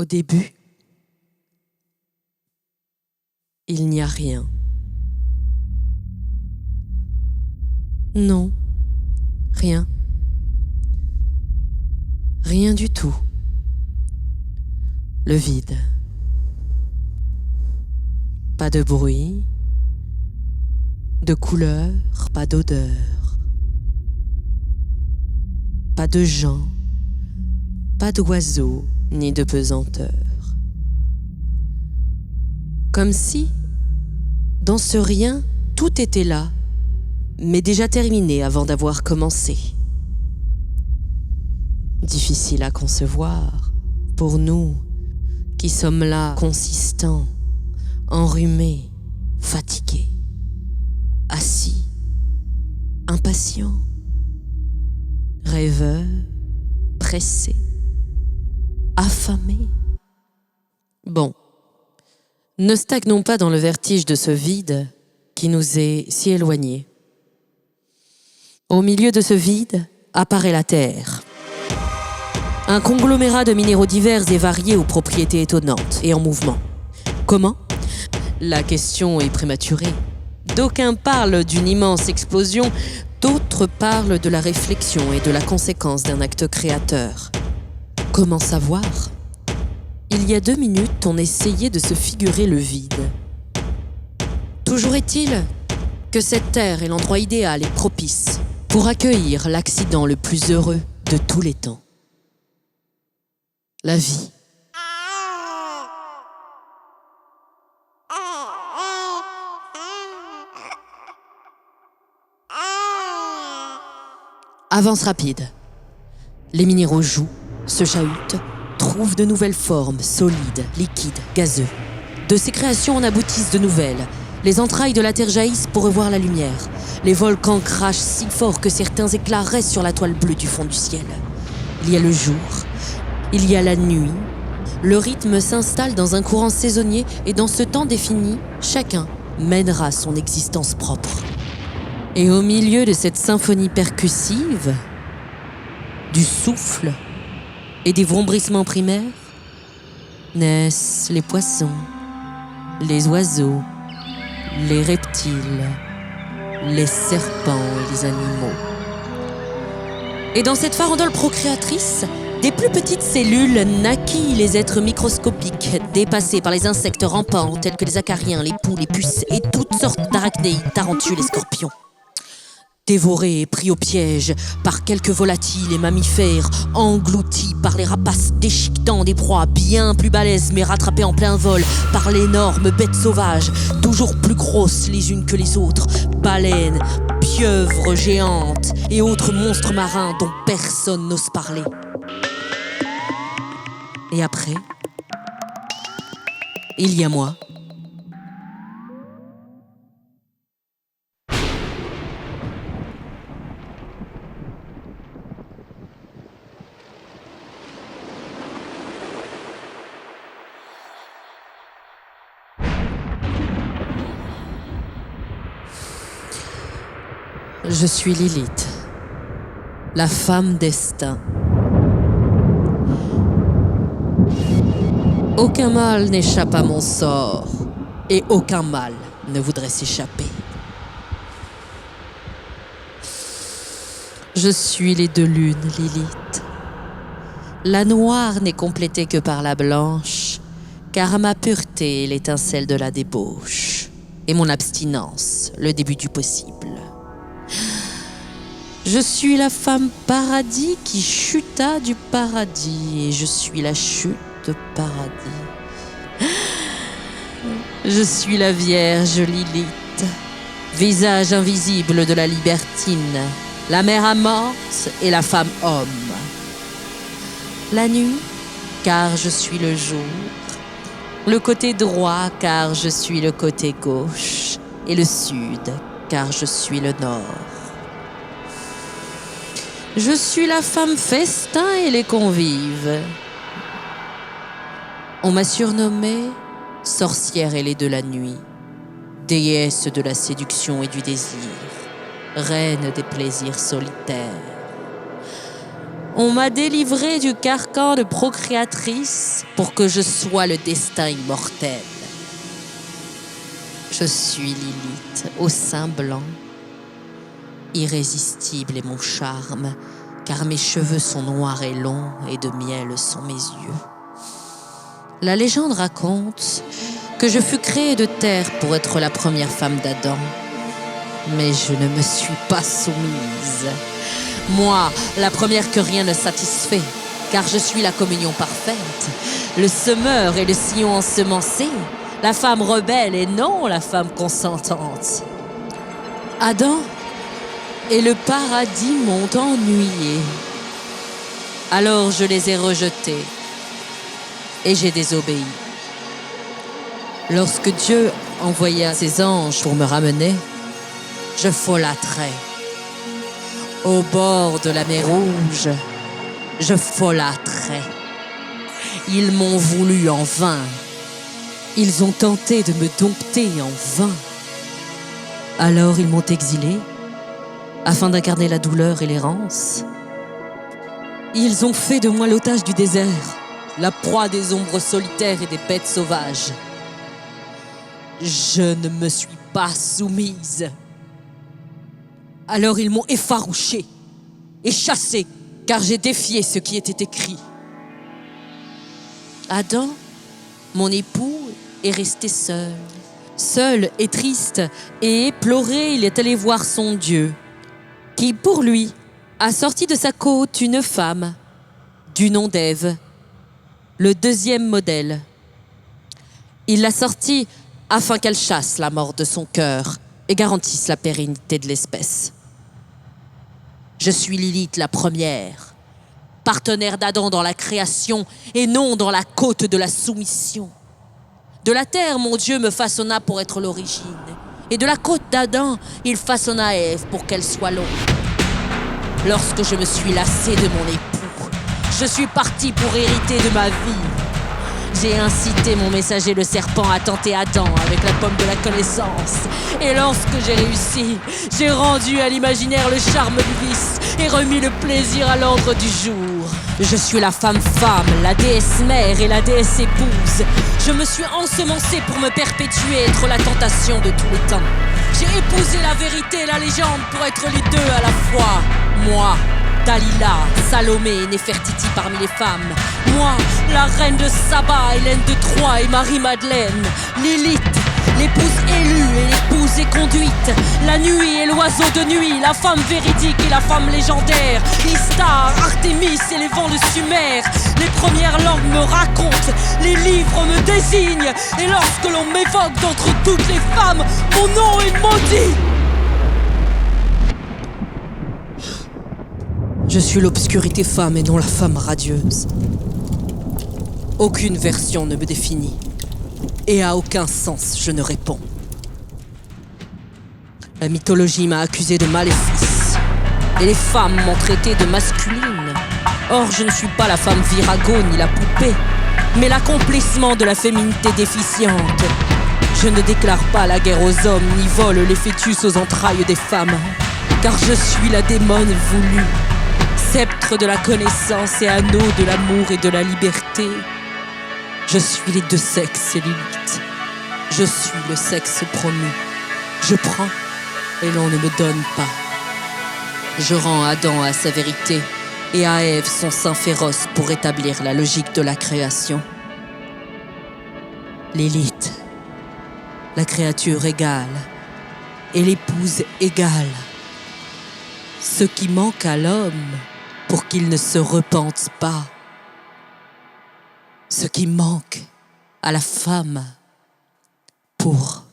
Au début, il n'y a rien. Non, rien. Rien du tout. Le vide. Pas de bruit, de couleur, pas d'odeur. Pas de gens, pas d'oiseaux, ni de pesanteur. Comme si, dans ce rien, tout était là, mais déjà terminé avant d'avoir commencé. Difficile à concevoir, pour nous, qui sommes là, consistants, enrhumés, fatigués, assis, impatients, rêveurs, pressés, affamés. Bon, ne stagnons pas dans le vertige de ce vide qui nous est si éloigné. Au milieu de ce vide apparaît la Terre. Un conglomérat de minéraux divers et variés aux propriétés étonnantes et en mouvement. Comment ? La question est prématurée. D'aucuns parlent d'une immense explosion, d'autres parlent de la réflexion et de la conséquence d'un acte créateur. Comment savoir ? Il y a 2 minutes, on essayait de se figurer le vide. Toujours est-il que cette Terre est l'endroit idéal et propice pour accueillir l'accident le plus heureux de tous les temps. La vie. Avance rapide. Les minéraux jouent, se chahutent, trouvent de nouvelles formes, solides, liquides, gazeux. De ces créations en aboutissent de nouvelles. Les entrailles de la Terre jaillissent pour revoir la lumière. Les volcans crachent si fort que certains éclats restent sur la toile bleue du fond du ciel. Il y a le jour, il y a la nuit. Le rythme s'installe dans un courant saisonnier et dans ce temps défini, chacun mènera son existence propre. Et au milieu de cette symphonie percussive, du souffle et des vrombissements primaires, naissent les poissons, les oiseaux, les reptiles, les serpents et les animaux. Et dans cette farandole procréatrice, des plus petites cellules naquillent les êtres microscopiques, dépassés par les insectes rampants tels que les acariens, les poux, les puces et toutes sortes d'arachnéides, tarentules et scorpions. Dévorés et pris au piège par quelques volatiles et mammifères, engloutis par les rapaces déchiquetant des proies bien plus balèzes mais rattrapés en plein vol par l'énorme bêtes sauvages, toujours plus grosses les unes que les autres, baleines, pieuvres géantes et autres monstres marins dont personne n'ose parler. Et après, il y a moi. Je suis Lilith, la femme destin. Aucun mal n'échappe à mon sort, et aucun mal ne voudrait s'échapper. Je suis les 2 lunes, Lilith. La noire n'est complétée que par la blanche, car à ma pureté est l'étincelle de la débauche, et mon abstinence, le début du possible. Je suis la femme paradis qui chuta du paradis, et je suis la chute de paradis. Je suis la Vierge Lilith, visage invisible de la libertine, la mère amorte et la femme homme. La nuit, car je suis le jour, le côté droit, car je suis le côté gauche, et le sud, car je suis le nord. Je suis la femme festin et les convives. On m'a surnommée sorcière ailée de la nuit, déesse de la séduction et du désir, reine des plaisirs solitaires. On m'a délivré du carcan de procréatrice pour que je sois le destin immortel. Je suis Lilith, au sein blanc. Irrésistible est mon charme, car mes cheveux sont noirs et longs et de miel sont mes yeux. La légende raconte que je fus créée de terre pour être la première femme d'Adam. Mais je ne me suis pas soumise. Moi, la première que rien ne satisfait, car je suis la communion parfaite, le semeur et le sillon ensemencé, la femme rebelle et non la femme consentante. Adam et le paradis m'ont ennuyé. Alors je les ai rejetés et j'ai désobéi. Lorsque Dieu envoya ses anges pour me ramener, je folâtrais. Au bord de la mer Rouge, je folâtrais. Ils m'ont voulu en vain. Ils ont tenté de me dompter en vain. Alors ils m'ont exilé, afin d'incarner la douleur et l'errance. Ils ont fait de moi l'otage du désert, la proie des ombres solitaires et des bêtes sauvages. Je ne me suis pas soumise. Alors ils m'ont effarouché et chassé, car j'ai défié ce qui était écrit. Adam, mon époux, est resté seul. Seul et triste et éploré, il est allé voir son Dieu, qui pour lui a sorti de sa côte une femme du nom d'Ève, le deuxième modèle. Il l'a sortie afin qu'elle chasse la mort de son cœur et garantisse la pérennité de l'espèce. Je suis Lilith la première, partenaire d'Adam dans la création et non dans la côte de la soumission. De la terre, mon Dieu me façonna pour être l'origine, et de la côte d'Adam, il façonna Ève pour qu'elle soit l'ombre. Lorsque je me suis lassée de mon époux, je suis partie pour hériter de ma vie. J'ai incité mon messager le serpent à tenter Adam avec la pomme de la connaissance. Et lorsque j'ai réussi, j'ai rendu à l'imaginaire le charme du vice et remis le plaisir à l'ordre du jour. Je suis la femme-femme, la déesse mère et la déesse épouse. Je me suis ensemencée pour me perpétuer, être la tentation de tous les temps. J'ai épousé la vérité et la légende pour être les deux à la fois. Moi, Dalila, Salomé et Néfertiti parmi les femmes. Moi, la reine de Saba, Hélène de Troie et Marie-Madeleine. Lilith, l'épouse élue et l'épouse éconduite. La nuit et l'oiseau de nuit, la femme véridique et la femme légendaire. Istar, Artémis et les vents de Sumer. Les premières langues me racontent, les livres me désignent. Et lorsque l'on m'évoque d'entre toutes les femmes, mon nom est maudit. Je suis l'obscurité femme et non la femme radieuse. Aucune version ne me définit, et à aucun sens je ne réponds. La mythologie m'a accusé de maléfice, et les femmes m'ont traité de masculine. Or, je ne suis pas la femme virago ni la poupée, mais l'accomplissement de la féminité déficiente. Je ne déclare pas la guerre aux hommes, ni vole les fœtus aux entrailles des femmes, car je suis la démone voulue. Sceptre de la connaissance et anneau de l'amour et de la liberté. Je suis les deux sexes, Lilith. Je suis le sexe promu. Je prends et l'on ne me donne pas. Je rends Adam à sa vérité et à Ève son sein féroce pour établir la logique de la création. Lilith, la créature égale et l'épouse égale. Ce qui manque à l'homme pour qu'il ne se repente pas. Ce qui manque à la femme pour